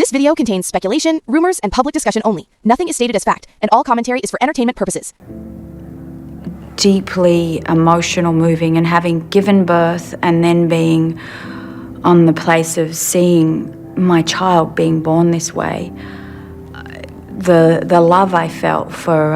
This video contains speculation, rumors, and public discussion only. Nothing is stated as fact, and all commentary is for entertainment purposes. Deeply emotional, moving, and having given birth and then being on the place of seeing my child being born this way, the love I felt for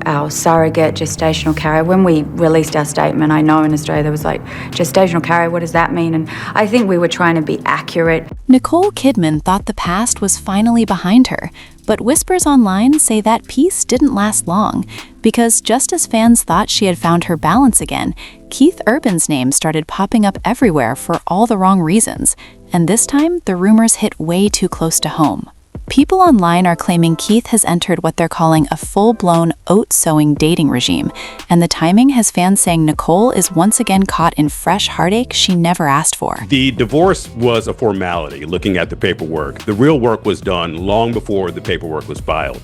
our surrogate gestational carrier. When we released our statement, I know in Australia there was like, gestational carrier, what does that mean? And I think we were trying to be accurate. Nicole Kidman thought the past was finally behind her, but whispers online say that peace didn't last long, because just as fans thought she had found her balance again, Keith Urban's name started popping up everywhere for all the wrong reasons, and this time the rumors hit way too close to home. People online are claiming Keith has entered what they're calling a full-blown oat-sowing dating regime, and the timing has fans saying Nicole is once again caught in fresh heartache she never asked for. The divorce was a formality, looking at the paperwork. The real work was done long before the paperwork was filed.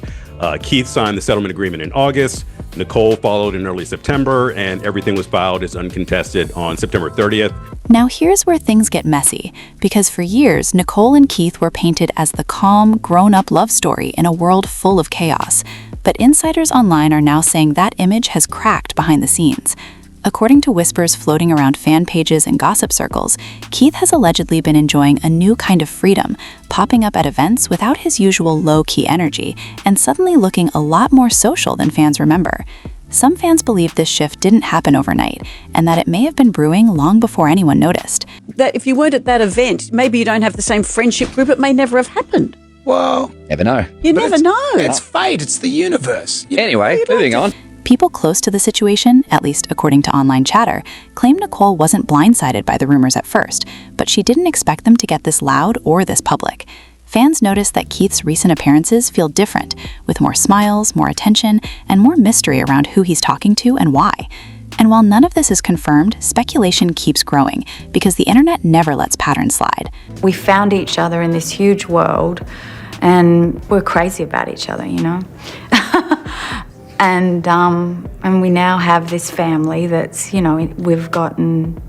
Keith signed the settlement agreement in August, Nicole followed in early September, and everything was filed as uncontested on September 30th. Now here's where things get messy, because for years, Nicole and Keith were painted as the calm, grown-up love story in a world full of chaos. But insiders online are now saying that image has cracked behind the scenes. According to whispers floating around fan pages and gossip circles, Keith has allegedly been enjoying a new kind of freedom, popping up at events without his usual low-key energy, and suddenly looking a lot more social than fans remember. Some fans believe this shift didn't happen overnight, and that it may have been brewing long before anyone noticed. That if you weren't at that event, maybe you don't have the same friendship group, it may never have happened. Well, never know. You never know. It's fate, it's the universe. Anyway, moving on. People close to the situation, at least according to online chatter, claim Nicole wasn't blindsided by the rumors at first, but she didn't expect them to get this loud or this public. Fans notice that Keith's recent appearances feel different, with more smiles, more attention, and more mystery around who he's talking to and why. And while none of this is confirmed, speculation keeps growing, because the internet never lets patterns slide. We found each other in this huge world, and we're crazy about each other, you know? And we now have this family that's, you know, we've gotten...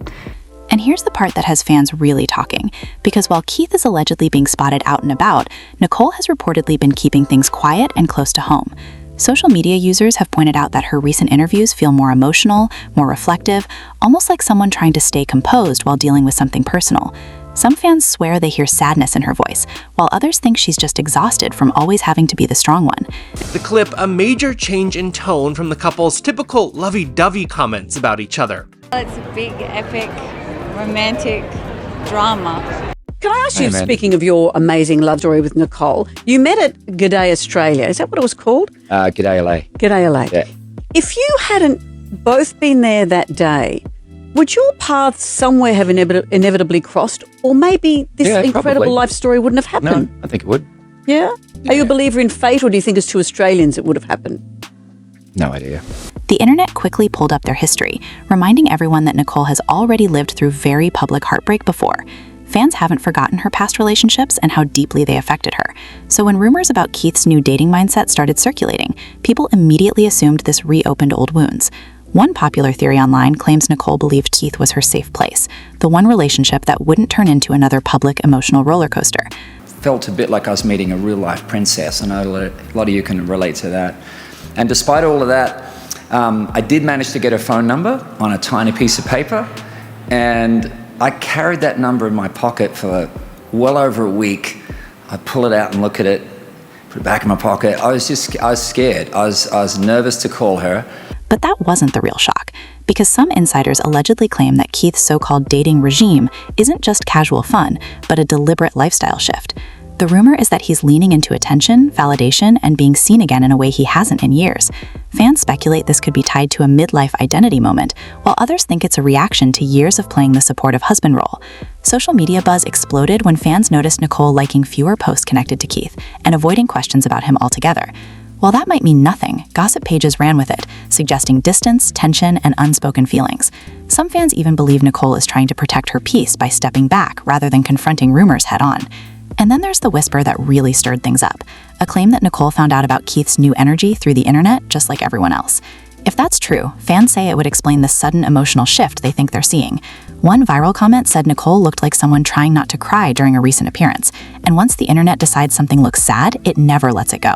And here's the part that has fans really talking, because while Keith is allegedly being spotted out and about, Nicole has reportedly been keeping things quiet and close to home. Social media users have pointed out that her recent interviews feel more emotional, more reflective, almost like someone trying to stay composed while dealing with something personal. Some fans swear they hear sadness in her voice, while others think she's just exhausted from always having to be the strong one. The clip, a major change in tone from the couple's typical lovey-dovey comments about each other. It's a big, epic, romantic drama. Can I ask you, speaking of your amazing love story with Nicole, you met at G'day Australia. Is that what it was called? G'day LA. G'day LA. Yeah. If you hadn't both been there that day, would your paths somewhere have inevitably crossed? Or maybe this incredible probably. Life story wouldn't have happened? No, I think it would. Yeah? Are you a believer in fate, or do you think as two Australians it would have happened? No idea. The internet quickly pulled up their history, reminding everyone that Nicole has already lived through very public heartbreak before. Fans haven't forgotten her past relationships and how deeply they affected her. So when rumors about Keith's new dating mindset started circulating, people immediately assumed this reopened old wounds. One popular theory online claims Nicole believed Keith was her safe place, the one relationship that wouldn't turn into another public emotional roller coaster. Felt a bit like I was meeting a real-life princess. I know a lot of you can relate to that. And despite all of that, I did manage to get her phone number on a tiny piece of paper, and I carried that number in my pocket for well over a week. I pull it out and look at it, put it back in my pocket. I was scared. I was nervous to call her. But that wasn't the real shock, because some insiders allegedly claim that Keith's so-called dating regime isn't just casual fun, but a deliberate lifestyle shift. The rumor is that he's leaning into attention, validation, and being seen again in a way he hasn't in years. Fans speculate this could be tied to a midlife identity moment, while others think it's a reaction to years of playing the supportive husband role. Social media buzz exploded when fans noticed Nicole liking fewer posts connected to Keith and avoiding questions about him altogether. While that might mean nothing, gossip pages ran with it, suggesting distance, tension, and unspoken feelings. Some fans even believe Nicole is trying to protect her peace by stepping back rather than confronting rumors head-on. And then there's the whisper that really stirred things up, a claim that Nicole found out about Keith's new energy through the internet just like everyone else. If that's true, fans say it would explain the sudden emotional shift they think they're seeing. One viral comment said Nicole looked like someone trying not to cry during a recent appearance, and once the internet decides something looks sad, it never lets it go.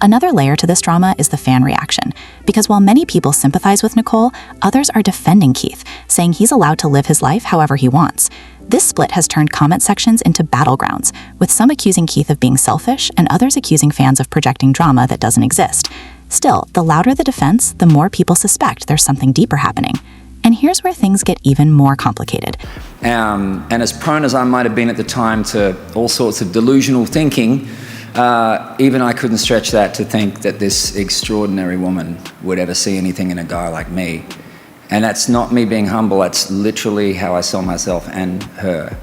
Another layer to this drama is the fan reaction, because while many people sympathize with Nicole, others are defending Keith, saying he's allowed to live his life however he wants. This split has turned comment sections into battlegrounds, with some accusing Keith of being selfish and others accusing fans of projecting drama that doesn't exist. Still, the louder the defense, the more people suspect there's something deeper happening. And here's where things get even more complicated. And as prone as I might have been at the time to all sorts of delusional thinking, even I couldn't stretch that to think that this extraordinary woman would ever see anything in a guy like me. And that's not me being humble, that's literally how I saw myself and her.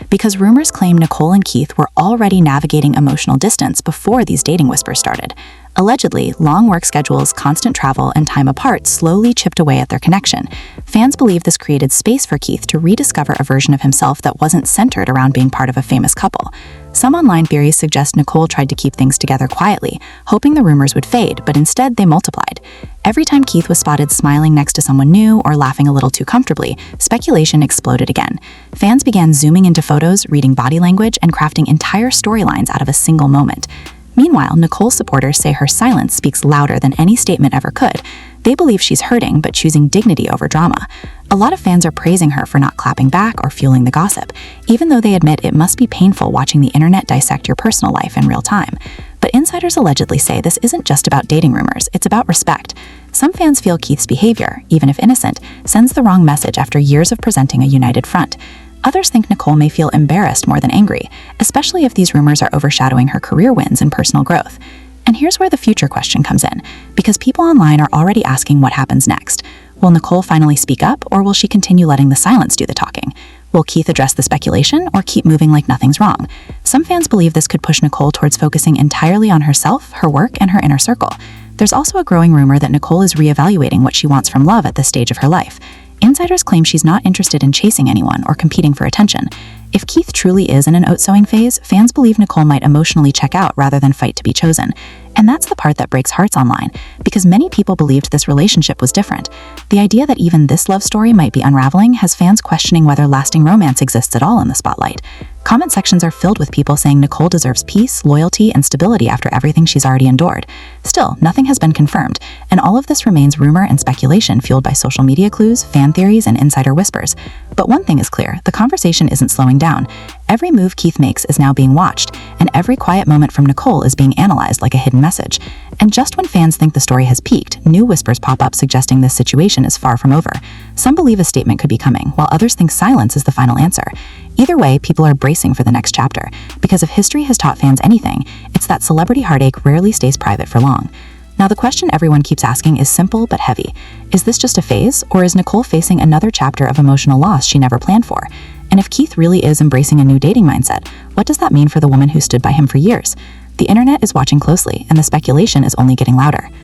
Because rumors claim Nicole and Keith were already navigating emotional distance before these dating whispers started. Allegedly, long work schedules, constant travel, and time apart slowly chipped away at their connection. Fans believe this created space for Keith to rediscover a version of himself that wasn't centered around being part of a famous couple. Some online theories suggest Nicole tried to keep things together quietly, hoping the rumors would fade, but instead they multiplied. Every time Keith was spotted smiling next to someone new or laughing a little too comfortably, speculation exploded again. Fans began zooming into photos, reading body language, and crafting entire storylines out of a single moment. Meanwhile, Nicole's supporters say her silence speaks louder than any statement ever could. They believe she's hurting, but choosing dignity over drama. A lot of fans are praising her for not clapping back or fueling the gossip, even though they admit it must be painful watching the internet dissect your personal life in real time. But insiders allegedly say this isn't just about dating rumors, it's about respect. Some fans feel Keith's behavior, even if innocent, sends the wrong message after years of presenting a united front. Others think Nicole may feel embarrassed more than angry, especially if these rumors are overshadowing her career wins and personal growth. And here's where the future question comes in, because people online are already asking what happens next. Will Nicole finally speak up, or will she continue letting the silence do the talking? Will Keith address the speculation, or keep moving like nothing's wrong? Some fans believe this could push Nicole towards focusing entirely on herself, her work, and her inner circle. There's also a growing rumor that Nicole is reevaluating what she wants from love at this stage of her life. Insiders claim she's not interested in chasing anyone or competing for attention. If Keith truly is in an oat-sowing phase, fans believe Nicole might emotionally check out rather than fight to be chosen. And that's the part that breaks hearts online, because many people believed this relationship was different. The idea that even this love story might be unraveling has fans questioning whether lasting romance exists at all in the spotlight. Comment sections are filled with people saying Nicole deserves peace, loyalty, and stability after everything she's already endured. Still, nothing has been confirmed, and all of this remains rumor and speculation fueled by social media clues, fan theories, and insider whispers. But one thing is clear, the conversation isn't slowing down. Every move Keith makes is now being watched, and every quiet moment from Nicole is being analyzed like a hidden message. And just when fans think the story has peaked, new whispers pop up suggesting this situation is far from over. Some believe a statement could be coming, while others think silence is the final answer. Either way, people are bracing for the next chapter, because if history has taught fans anything, it's that celebrity heartache rarely stays private for long. Now, the question everyone keeps asking is simple but heavy. Is this just a phase, or is Nicole facing another chapter of emotional loss she never planned for? And if Keith really is embracing a new dating mindset, what does that mean for the woman who stood by him for years? The internet is watching closely, and the speculation is only getting louder.